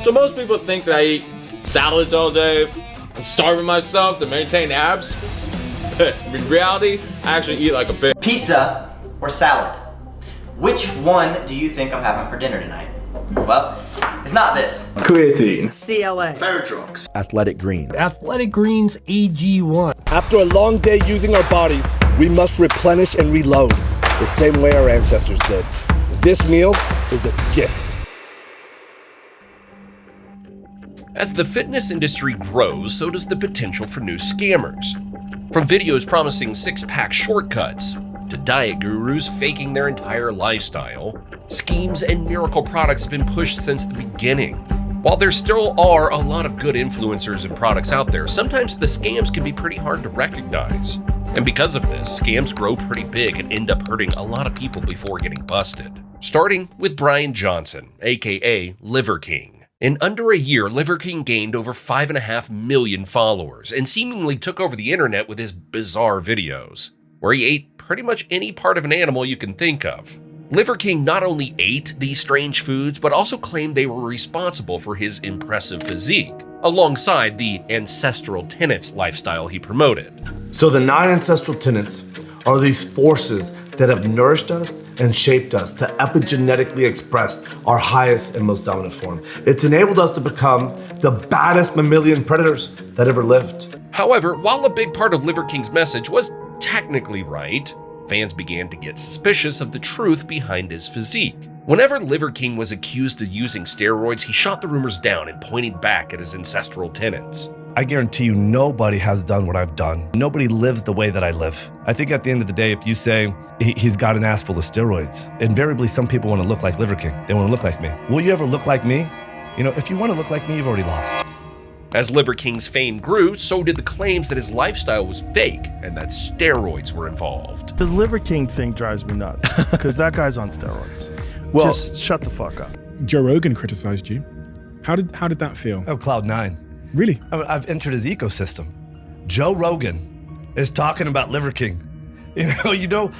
So most people think that I eat salads all day, I'm starving myself to maintain abs, but in reality, I actually eat like a pig. Pizza or salad? Which one do you think I'm having for dinner tonight? Well, it's not this. Creatine. CLA. Faradrox. Athletic Green. Athletic Greens AG1. After a long day using our bodies, we must replenish and reload the same way our ancestors did. This meal is a gift. As the fitness industry grows, so does the potential for new scammers. From videos promising six-pack shortcuts, to diet gurus faking their entire lifestyle, schemes and miracle products have been pushed since the beginning. While there still are a lot of good influencers and products out there, sometimes the scams can be pretty hard to recognize. And because of this, scams grow pretty big and end up hurting a lot of people before getting busted. Starting with Brian Johnson, aka Liver King. In under a year, Liver King gained over 5.5 million followers and seemingly took over the internet with his bizarre videos, where he ate pretty much any part of an animal you can think of. Liver King not only ate these strange foods, but also claimed they were responsible for his impressive physique, alongside the ancestral tenets lifestyle he promoted. So the 9 ancestral tenets are these forces that have nourished us and shaped us to epigenetically express our highest and most dominant form. It's enabled us to become the baddest mammalian predators that ever lived. However, while a big part of Liver King's message was technically right, fans began to get suspicious of the truth behind his physique. Whenever Liver King was accused of using steroids, he shot the rumors down and pointed back at his ancestral tenets. I guarantee you nobody has done what I've done. Nobody lives the way that I live. I think at the end of the day, if you say he's got an ass full of steroids, invariably some people want to look like Liver King. They want to look like me. Will you ever look like me? You know, if you want to look like me, you've already lost. As Liver King's fame grew, so did the claims that his lifestyle was fake and that steroids were involved. The Liver King thing drives me nuts because that guy's on steroids. Well, just shut the fuck up. Joe Rogan criticized you. How did that feel? Oh, Cloud 9. Really? I've entered his ecosystem. Joe Rogan is talking about Liver King. You know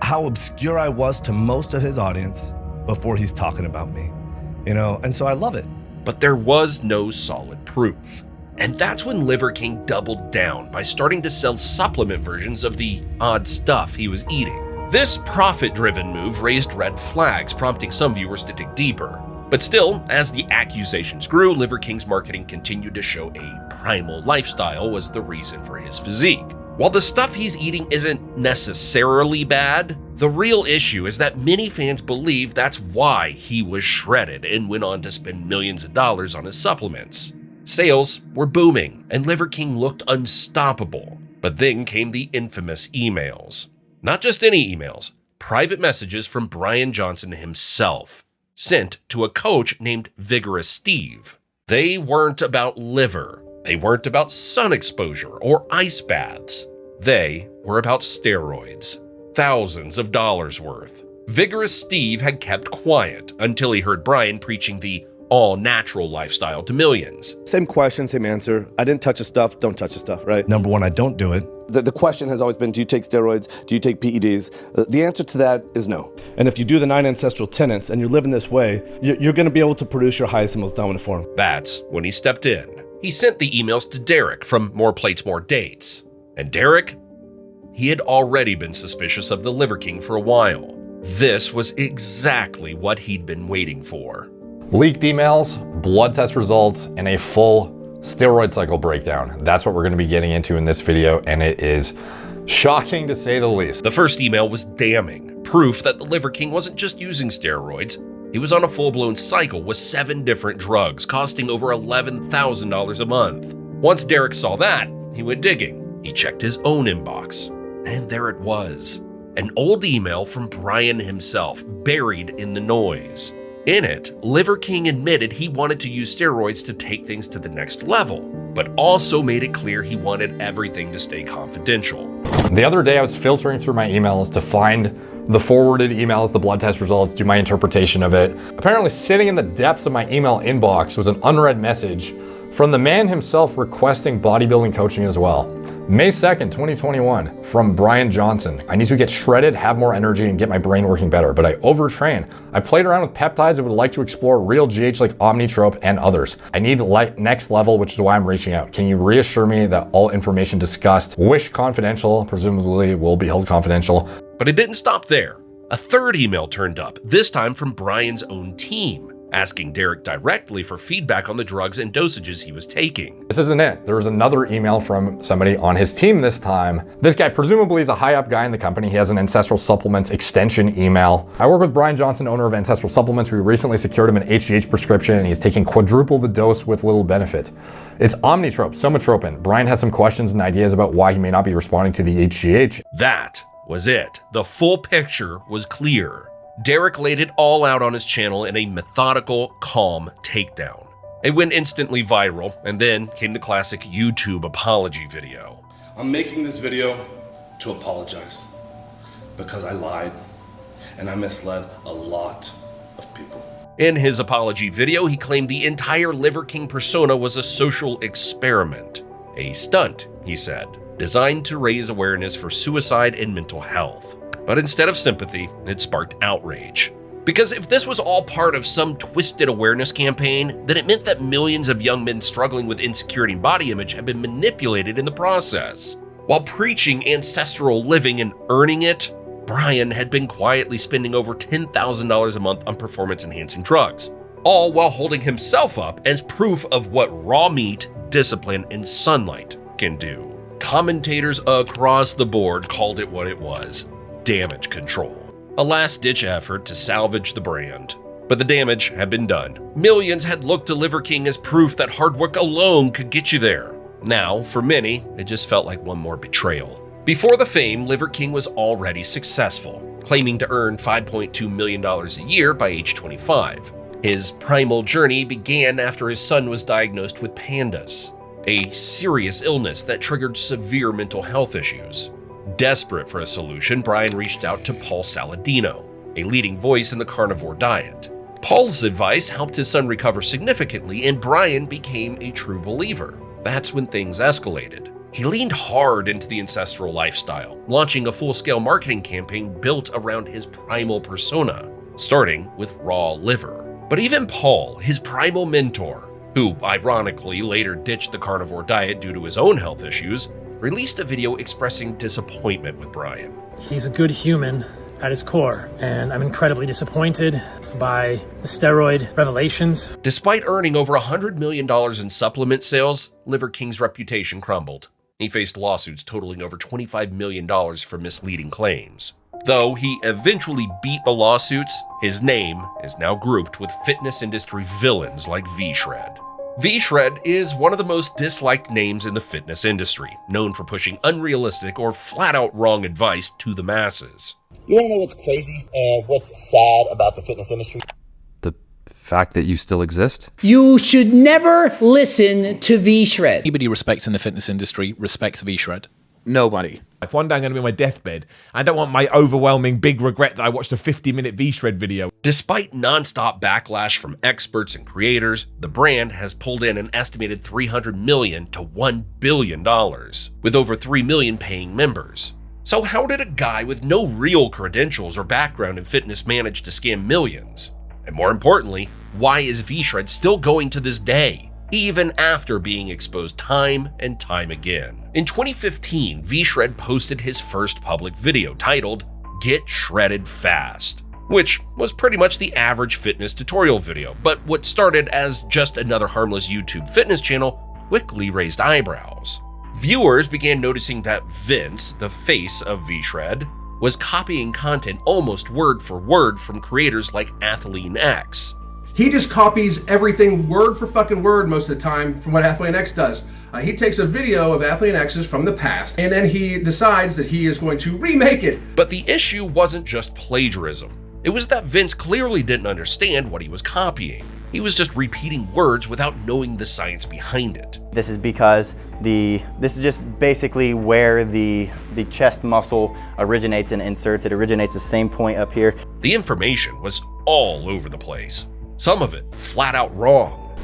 how obscure I was to most of his audience before he's talking about me. And so I love it. But there was no solid proof. And that's when Liver King doubled down by starting to sell supplement versions of the odd stuff he was eating. This profit-driven move raised red flags, prompting some viewers to dig deeper. But still, as the accusations grew, Liver King's marketing continued to show a primal lifestyle was the reason for his physique. While the stuff he's eating isn't necessarily bad, the real issue is that many fans believe that's why he was shredded and went on to spend millions of dollars on his supplements. Sales were booming, and Liver King looked unstoppable. But then came the infamous emails. Not just any emails, private messages from Brian Johnson himself, sent to a coach named Vigorous Steve. They weren't about liver. They weren't about sun exposure or ice baths. They were about steroids. Thousands of dollars worth. Vigorous Steve had kept quiet until he heard Brian preaching the all-natural lifestyle to millions. Same question, same answer. I didn't touch the stuff, don't touch the stuff, right? Number one, I don't do it. The question has always been, do you take steroids? Do you take PEDs? The answer to that is no. And if you do the 9 ancestral tenets and you're living this way, you're going to be able to produce your highest and most dominant form. That's when he stepped in. He sent the emails to Derek from More Plates, More Dates. And Derek, he had already been suspicious of the Liver King for a while. This was exactly what he'd been waiting for. Leaked emails, blood test results, and a full steroid cycle breakdown. That's what we're going to be getting into in this video, and it is shocking to say the least. The first email was damning, proof that the Liver King wasn't just using steroids. He was on a full-blown cycle with 7 different drugs, costing over $11,000 a month. Once Derek saw that, he went digging. He checked his own inbox, and there it was. An old email from Brian himself, buried in the noise. In it, Liver King admitted he wanted to use steroids to take things to the next level, but also made it clear he wanted everything to stay confidential. The other day I was filtering through my emails to find the forwarded emails, the blood test results, do my interpretation of it. Apparently sitting in the depths of my email inbox was an unread message from the man himself requesting bodybuilding coaching as well. May 2nd, 2021, from Brian Johnson. I need to get shredded, have more energy, and get my brain working better, but I overtrain. I played around with peptides and would like to explore real GH like Omnitrope and others. I need next level, which is why I'm reaching out. Can you reassure me that all information discussed, wish confidential, presumably will be held confidential? But it didn't stop there. A third email turned up, this time from Brian's own team, asking Derek directly for feedback on the drugs and dosages he was taking. This isn't it. There was another email from somebody on his team this time. This guy presumably is a high up guy in the company. He has an Ancestral Supplements extension email. I work with Brian Johnson, owner of Ancestral Supplements. We recently secured him an HGH prescription and he's taking quadruple the dose with little benefit. It's Omnitrope, somatropin. Brian has some questions and ideas about why he may not be responding to the HGH. That was it. The full picture was clear. Derek laid it all out on his channel in a methodical, calm takedown. It went instantly viral, and then came the classic YouTube apology video. I'm making this video to apologize because I lied and I misled a lot of people. In his apology video, he claimed the entire Liver King persona was a social experiment. A stunt, he said, designed to raise awareness for suicide and mental health. But instead of sympathy, it sparked outrage. Because if this was all part of some twisted awareness campaign, then it meant that millions of young men struggling with insecurity and body image had been manipulated in the process. While preaching ancestral living and earning it, Brian had been quietly spending over $10,000 a month on performance-enhancing drugs, all while holding himself up as proof of what raw meat, discipline, and sunlight can do. Commentators across the board called it what it was: damage control. A last-ditch effort to salvage the brand. But the damage had been done. Millions had looked to Liver King as proof that hard work alone could get you there. Now, for many, it just felt like one more betrayal. Before the fame, Liver King was already successful, claiming to earn $5.2 million a year by age 25. His primal journey began after his son was diagnosed with pandas, a serious illness that triggered severe mental health issues. Desperate for a solution, Brian reached out to Paul Saladino, a leading voice in the carnivore diet. Paul's advice helped his son recover significantly, and Brian became a true believer. That's when things escalated. He leaned hard into the ancestral lifestyle, launching a full-scale marketing campaign built around his primal persona, starting with raw liver. But even Paul, his primal mentor, who ironically later ditched the carnivore diet due to his own health issues, released a video expressing disappointment with Brian. He's a good human at his core, and I'm incredibly disappointed by the steroid revelations. Despite earning over $100 million in supplement sales, Liver King's reputation crumbled. He faced lawsuits totaling over $25 million for misleading claims. Though he eventually beat the lawsuits, his name is now grouped with fitness industry villains like V-Shred. V-Shred is one of the most disliked names in the fitness industry, known for pushing unrealistic or flat-out wrong advice to the masses. You wanna know what's crazy and what's sad about the fitness industry? The fact that you still exist? You should never listen to V-Shred. Anybody respects in the fitness industry respects V-Shred. Nobody. If one day I'm going to be on my deathbed, I don't want my overwhelming big regret that I watched a 50-minute V-Shred video. Despite non-stop backlash from experts and creators, the brand has pulled in an estimated $300 million to $1 billion, with over 3 million paying members. So how did a guy with no real credentials or background in fitness manage to scam millions? And more importantly, why is V-Shred still going to this day, even after being exposed time and time again? In 2015, V-Shred posted his first public video titled "Get Shredded Fast," which was pretty much the average fitness tutorial video, but what started as just another harmless YouTube fitness channel quickly raised eyebrows. Viewers began noticing that Vince, the face of V-Shred, was copying content almost word for word from creators like Athlean X. He just copies everything word for fucking word most of the time from what Athlean X does. He takes a video of Athlean X's from the past, and then he decides that he is going to remake it. But the issue wasn't just plagiarism. It was that Vince clearly didn't understand what he was copying. He was just repeating words without knowing the science behind it. This is because this is just basically where the chest muscle originates and inserts. It originates the same point up here. The information was all over the place. Some of it flat out wrong.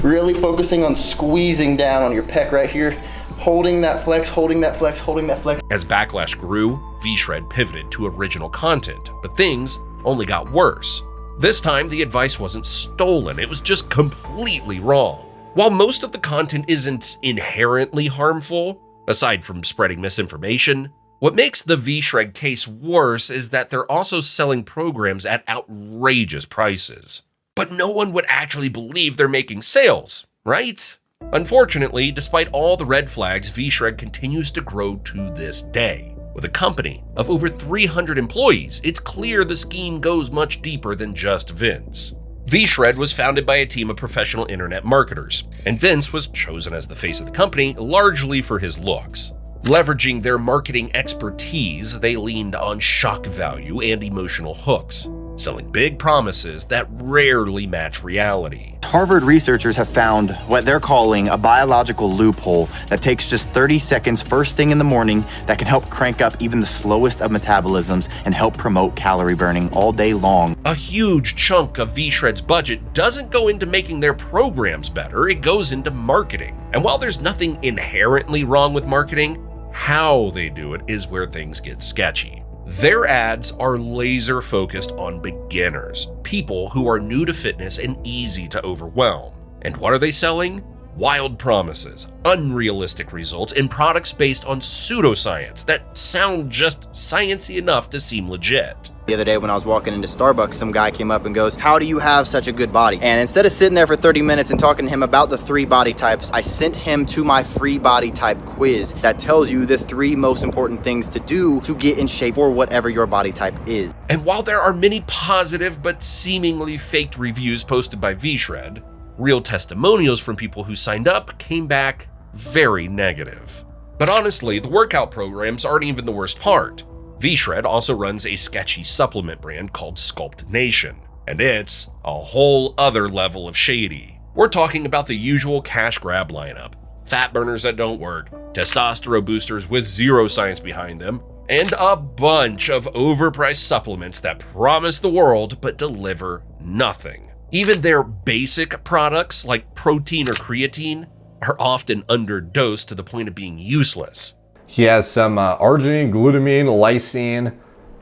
Really focusing on squeezing down on your pec right here, holding that flex, holding that flex, holding that flex. As backlash grew, VShred pivoted to original content, but things only got worse. This time, the advice wasn't stolen, it was just completely wrong. While most of the content isn't inherently harmful, aside from spreading misinformation, what makes the VShred case worse is that they're also selling programs at outrageous prices. But no one would actually believe they're making sales, right? Unfortunately, despite all the red flags, VShred continues to grow to this day. With a company of over 300 employees, it's clear the scheme goes much deeper than just Vince. VShred was founded by a team of professional internet marketers, and Vince was chosen as the face of the company largely for his looks. Leveraging their marketing expertise, they leaned on shock value and emotional hooks, selling big promises that rarely match reality. Harvard researchers have found what they're calling a biological loophole that takes just 30 seconds first thing in the morning that can help crank up even the slowest of metabolisms and help promote calorie burning all day long. A huge chunk of VShred's budget doesn't go into making their programs better, it goes into marketing. And while there's nothing inherently wrong with marketing, how they do it is where things get sketchy. Their ads are laser focused on beginners, people who are new to fitness and easy to overwhelm. And what are they selling? Wild promises, unrealistic results, and products based on pseudoscience that sound just sciencey enough to seem legit. The other day when I was walking into Starbucks, some guy came up and goes, "How do you have such a good body?" And instead of sitting there for 30 minutes and talking to him about the 3 body types, I sent him to my free body type quiz that tells you the 3 most important things to do to get in shape for whatever your body type is. And while there are many positive but seemingly faked reviews posted by VShred, real testimonials from people who signed up came back very negative. But honestly, the workout programs aren't even the worst part. VShred also runs a sketchy supplement brand called Sculpt Nation, and it's a whole other level of shady. We're talking about the usual cash grab lineup: fat burners that don't work, testosterone boosters with zero science behind them, and a bunch of overpriced supplements that promise the world but deliver nothing. Even their basic products like protein or creatine are often underdosed to the point of being useless. He has some arginine, glutamine, lysine,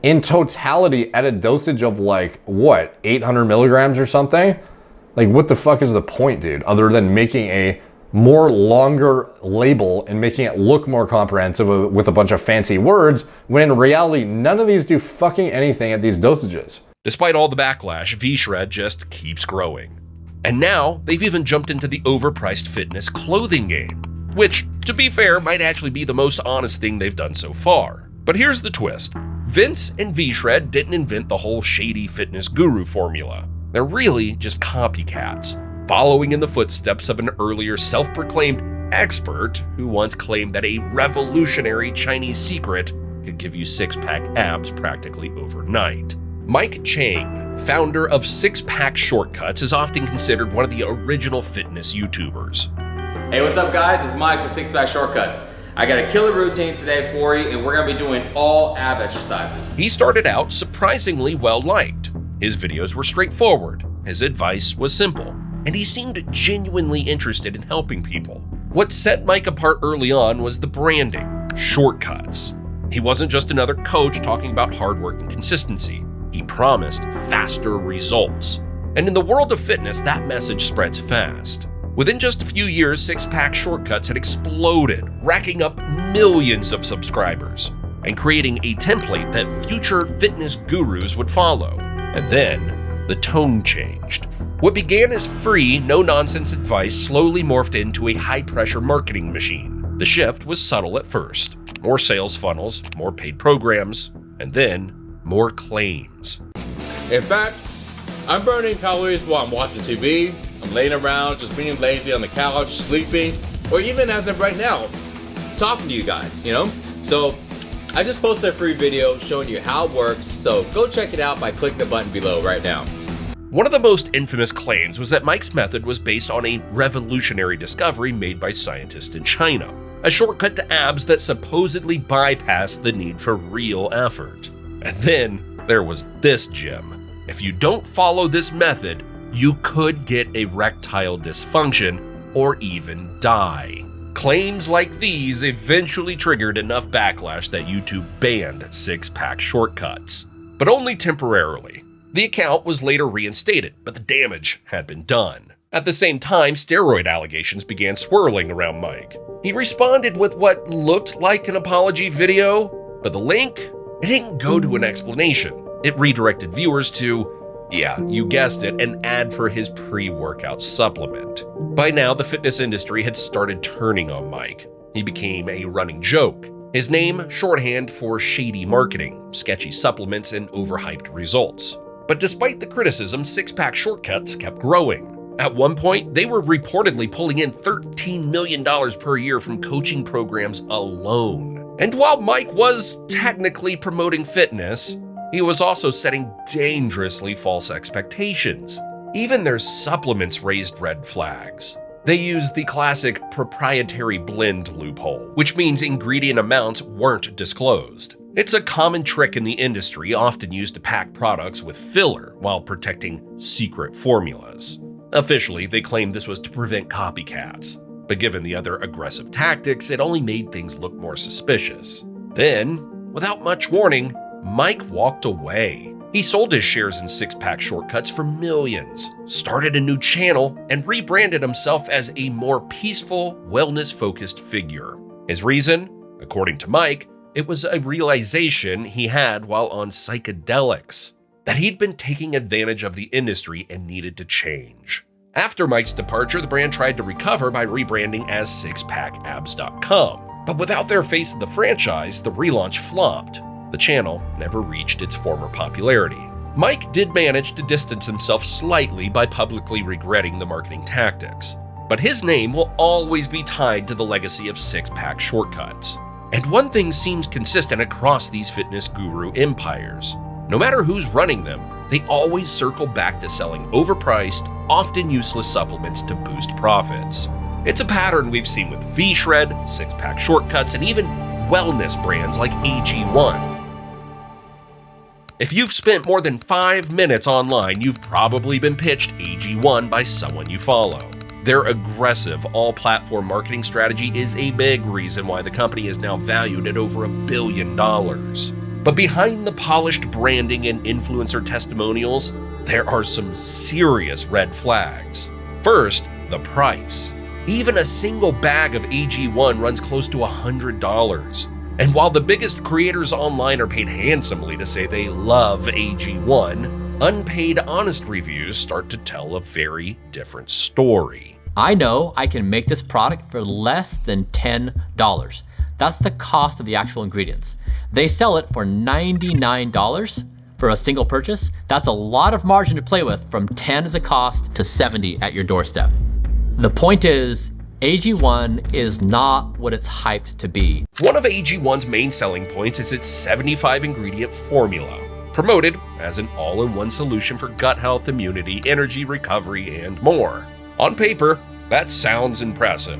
in totality at a dosage of like, what, 800 milligrams or something? Like, what the fuck is the point, dude? Other than making a more longer label and making it look more comprehensive with a bunch of fancy words, when in reality, none of these do fucking anything at these dosages. Despite all the backlash, VShred just keeps growing. And now, they've even jumped into the overpriced fitness clothing game, which, to be fair, might actually be the most honest thing they've done so far. But here's the twist. Vince and VShred didn't invent the whole shady fitness guru formula. They're really just copycats, following in the footsteps of an earlier self-proclaimed expert who once claimed that a revolutionary Chinese secret could give you six-pack abs practically overnight. Mike Chang, founder of Sixpack Shortcuts, is often considered one of the original fitness YouTubers. Hey, what's up guys? It's Mike with Sixpack Shortcuts. I got a killer routine today for you, and we're gonna be doing all ab exercises. He started out surprisingly well-liked. His videos were straightforward, his advice was simple, and he seemed genuinely interested in helping people. What set Mike apart early on was the branding, shortcuts. He wasn't just another coach talking about hard work and consistency. He promised faster results. And in the world of fitness, that message spreads fast. Within just a few years, Sixpack Shortcuts had exploded, racking up millions of subscribers and creating a template that future fitness gurus would follow. And then, the tone changed. What began as free, no-nonsense advice slowly morphed into a high-pressure marketing machine. The shift was subtle at first. More sales funnels, more paid programs, and then more claims. In fact, I'm burning calories while I'm watching TV, I'm laying around, just being lazy on the couch, sleeping, or even as of right now, talking to you guys, you know? So, I just posted a free video showing you how it works, so go check it out by clicking the button below right now. One of the most infamous claims was that Mike's method was based on a revolutionary discovery made by scientists in China, a shortcut to abs that supposedly bypassed the need for real effort. And then there was this gem. If you don't follow this method, you could get erectile dysfunction or even die. Claims like these eventually triggered enough backlash that YouTube banned Sixpack Shortcuts, but only temporarily. The account was later reinstated, but the damage had been done. At the same time, steroid allegations began swirling around Mike. He responded with what looked like an apology video, but the link, it didn't go to an explanation. It redirected viewers to, yeah, you guessed it, an ad for his pre-workout supplement. By now, the fitness industry had started turning on Mike. He became a running joke. His name, shorthand for shady marketing, sketchy supplements, and overhyped results. But despite the criticism, Sixpack Shortcuts kept growing. At one point, they were reportedly pulling in $13 million per year from coaching programs alone. And while Mike was technically promoting fitness, he was also setting dangerously false expectations. Even their supplements raised red flags. They used the classic proprietary blend loophole, which means ingredient amounts weren't disclosed. It's a common trick in the industry, often used to pack products with filler while protecting secret formulas. Officially, they claimed this was to prevent copycats, but given the other aggressive tactics, it only made things look more suspicious. Then, without much warning, Mike walked away. He sold his shares in Sixpack Shortcuts for millions, started a new channel, and rebranded himself as a more peaceful, wellness-focused figure. His reason? According to Mike, it was a realization he had while on psychedelics, that he'd been taking advantage of the industry and needed to change. After Mike's departure, the brand tried to recover by rebranding as SixPackAbs.com, but without their face of the franchise, the relaunch flopped. The channel never reached its former popularity. Mike did manage to distance himself slightly by publicly regretting the marketing tactics, but his name will always be tied to the legacy of Sixpack Shortcuts. And one thing seems consistent across these fitness guru empires. No matter who's running them, they always circle back to selling overpriced, often useless supplements to boost profits. It's a pattern we've seen with V-Shred, Sixpack Shortcuts, and even wellness brands like AG1. If you've spent more than 5 minutes online, you've probably been pitched AG1 by someone you follow. Their aggressive all-platform marketing strategy is a big reason why the company is now valued at over $1 billion. But behind the polished branding and influencer testimonials, there are some serious red flags. First, the price. Even a single bag of AG1 runs close to $100. And while the biggest creators online are paid handsomely to say they love AG1, unpaid honest reviews start to tell a very different story. I know I can make this product for less than $10. That's the cost of the actual ingredients. They sell it for $99 for a single purchase. That's a lot of margin to play with, from 10 as a cost to 70 at your doorstep. The point is, AG1 is not what it's hyped to be. One of AG1's main selling points is its 75 ingredient formula, promoted as an all-in-one solution for gut health, immunity, energy recovery, and more. On paper, that sounds impressive,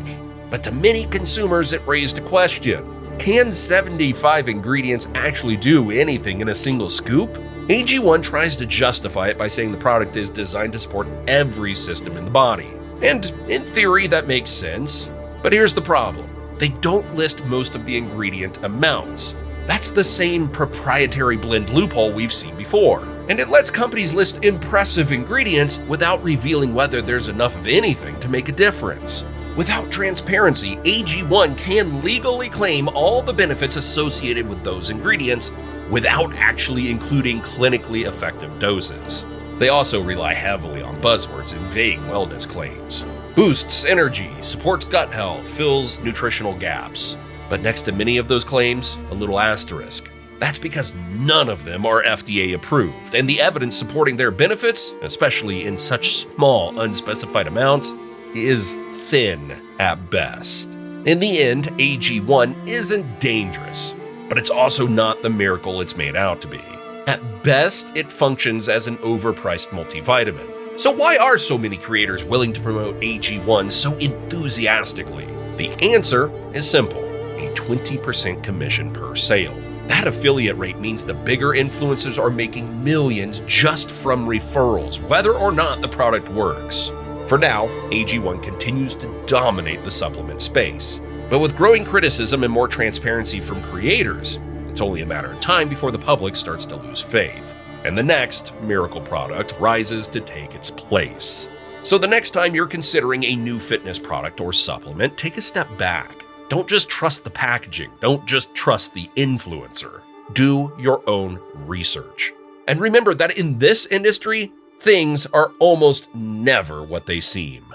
but to many consumers it raised a question. Can 75 ingredients actually do anything in a single scoop? AG1 tries to justify it by saying the product is designed to support every system in the body. And in theory, that makes sense. But here's the problem. They don't list most of the ingredient amounts. That's the same proprietary blend loophole we've seen before. And it lets companies list impressive ingredients without revealing whether there's enough of anything to make a difference. Without transparency, AG1 can legally claim all the benefits associated with those ingredients without actually including clinically effective doses. They also rely heavily on buzzwords and vague wellness claims. Boosts energy, supports gut health, fills nutritional gaps. But next to many of those claims, a little asterisk. That's because none of them are FDA approved, and the evidence supporting their benefits, especially in such small, unspecified amounts, is thin at best. In the end, AG1 isn't dangerous, but it's also not the miracle it's made out to be. At best, it functions as an overpriced multivitamin. So why are so many creators willing to promote AG1 so enthusiastically? The answer is simple: a 20% commission per sale. That affiliate rate means the bigger influencers are making millions just from referrals, whether or not the product works. For now, AG1 continues to dominate the supplement space. But with growing criticism and more transparency from creators, it's only a matter of time before the public starts to lose faith, and the next miracle product rises to take its place. So the next time you're considering a new fitness product or supplement, take a step back. Don't just trust the packaging. Don't just trust the influencer. Do your own research. And remember that in this industry, things are almost never what they seem.